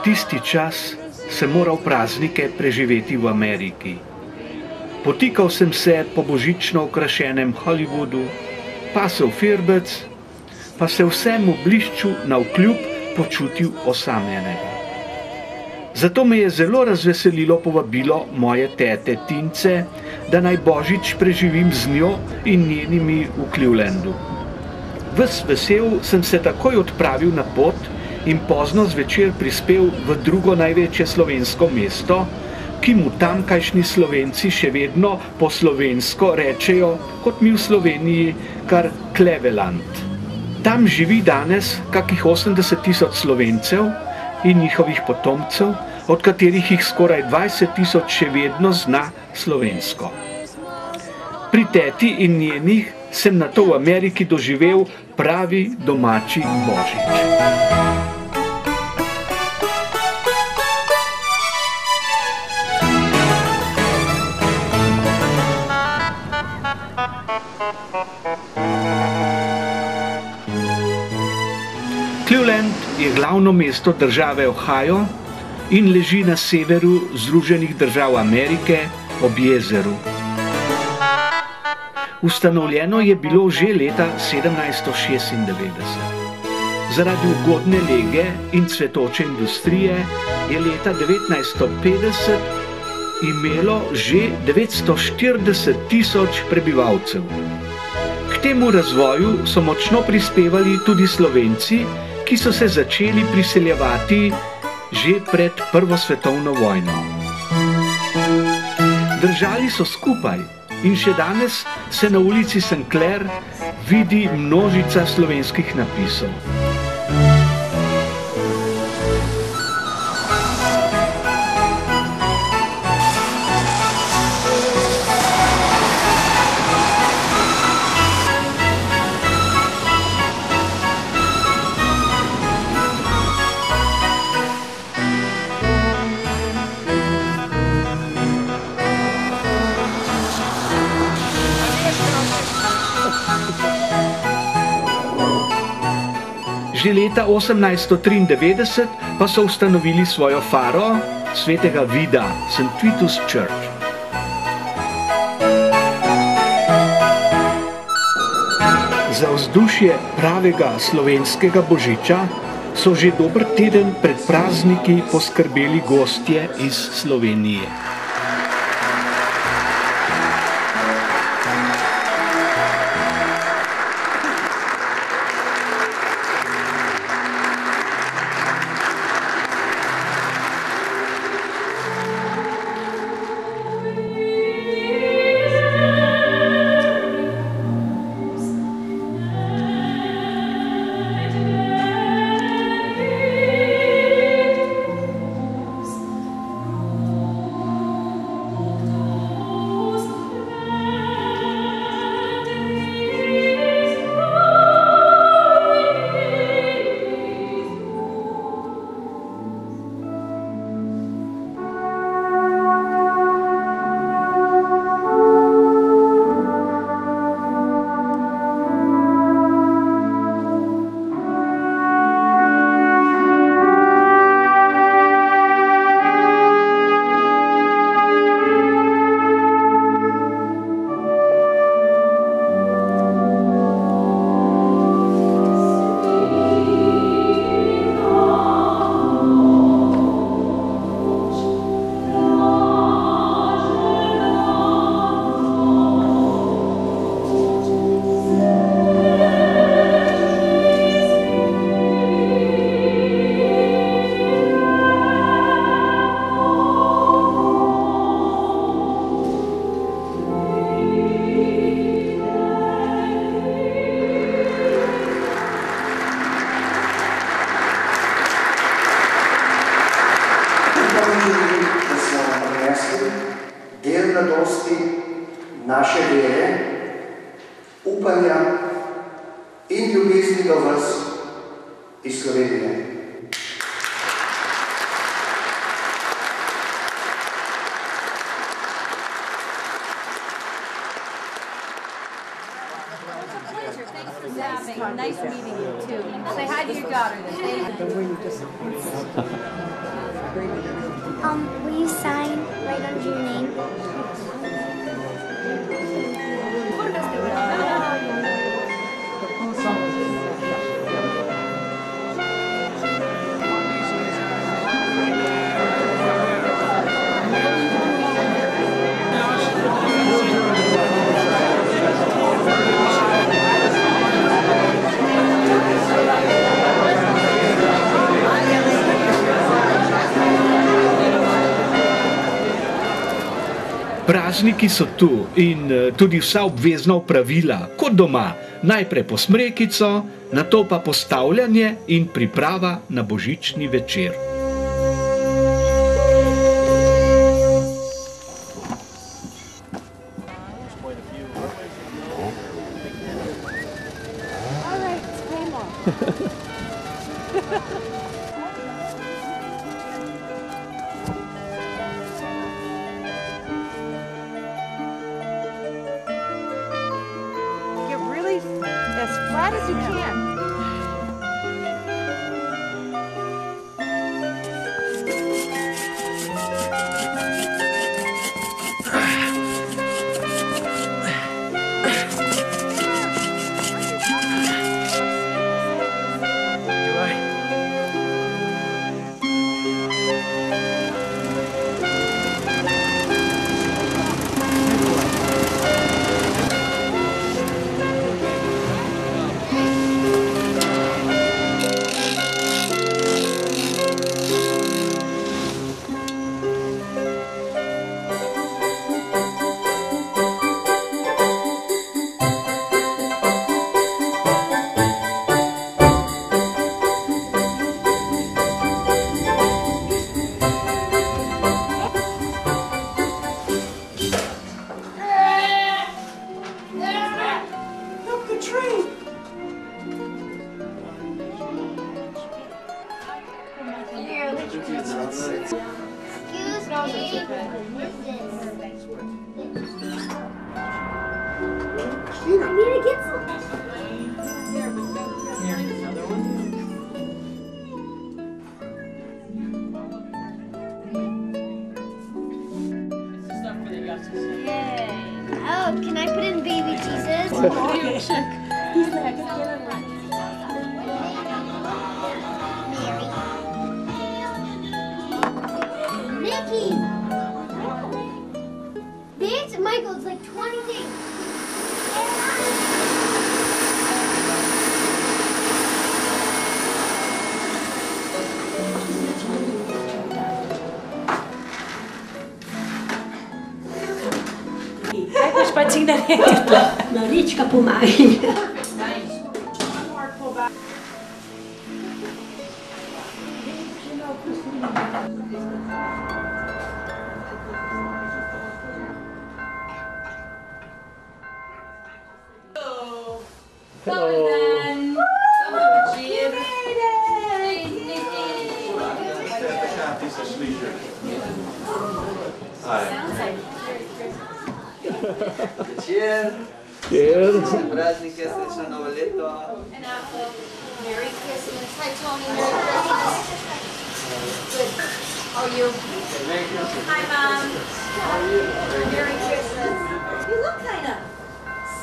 Tisti čas sem moral praznike preživeti v Ameriki. Potikal sem se po božično okrašenem Hollywoodu, pasel firbec, pa se vsemu blišču navkljub počutil osamljenega. Zato me je zelo razveselilo povabilo moje tete Tince, da naj božič preživim z njo in njenimi v Clevelandu. Ves vesel sem se takoj odpravil na pot in pozno zvečer prispel v drugo največje slovensko mesto, ki mu tamkajšnji Slovenci še vedno po slovensko rečejo, kot mi v Sloveniji, kar Cleveland. Tam živi danes kakih 80.000 Slovencev in njihovih potomcev, od katerih jih skoraj 20.000 še vedno zna slovensko. Pri teti in njenih sem nato v Ameriki doživel pravi domači božič. Cleveland je glavno mesto države Ohio in leži na severu Združenih držav Amerike ob jezeru. Ustanovljeno je bilo že leta 1796. Zaradi ugodne lege in cvetoče industrije je leta 1950 imelo že 940.000 prebivalcev. K temu razvoju so močno prispevali tudi Slovenci, ki so se začeli priseljevati že pred Prvo svetovno vojno. Držali so skupaj in še danes se na ulici St. Clair vidi množica slovenskih napisov. Že leta 1893 pa so ustanovili svojo faro svetega Vida, St. Vitus Church. Za vzdušje pravega slovenskega božiča so že dober teden pred prazniki poskrbeli gostje iz Slovenije. Del mladosti naše vere, upanja in ljubezni do vas iz Slovenije. Nice meeting you too. Say hi to your daughter. Will you sign right under your name? Prazniki so tu in tudi vsa obvezna opravila, kot doma, najprej posmrekico, nato pa postavljanje in priprava na božični večer. As flat as you can. Oh, can I put in baby Jesus? Mickey! There's Michael, it's like 20 things. Spazzina Mariczka pomaga. Hello. Cheers! Cheers! Праздники, сречно ново лето! Merry Christmas. Hi, Tony. Merry Christmas. Good. How are you? Merry Christmas! Hi, Mom. How are you? Merry Christmas. You look kind of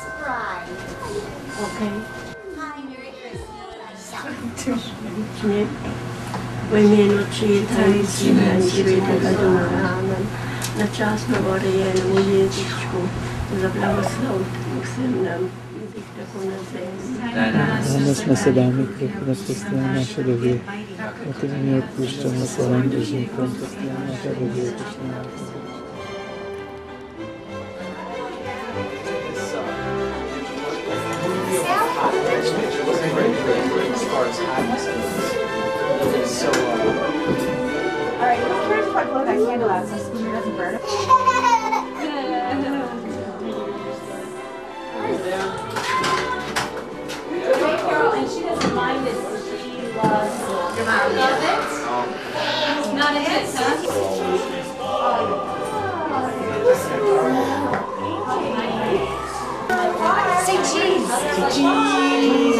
Spry. okay. Hi, Merry Christmas. Войменочи традиційна дівчинка Донорана, на час говорення молитвочку, за благословити усім нам, таку на землю. Danas na sedami prospestrija naše dobije. Ote mi otpušćamo sa vam dužim prospestrija naše dobije. All right, let's try to blow that candle out so it doesn't burn. Great girl, and she doesn't mind it. She loves it. Your mom loves it? Not a hit, huh? Say cheese. Cheese.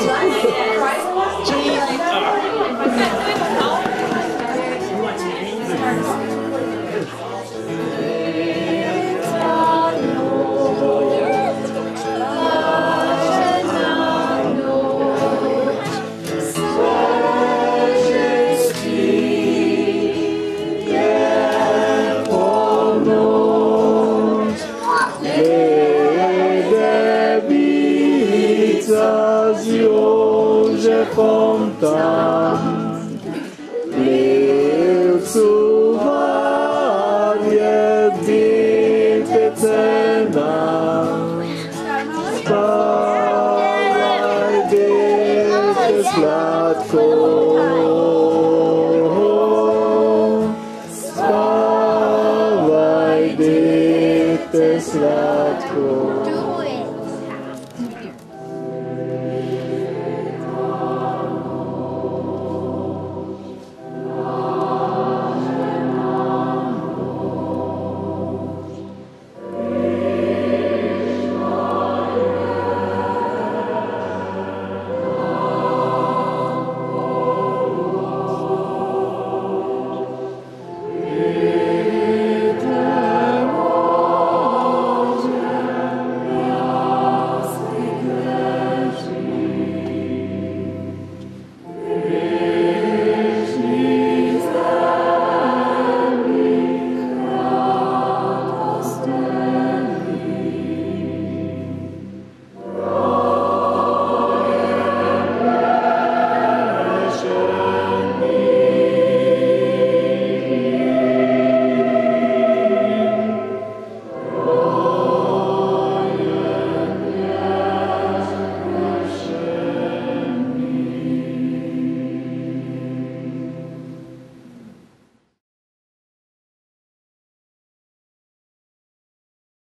Bože fontan, Lecuvanje djece nam, spavaj djece slatko.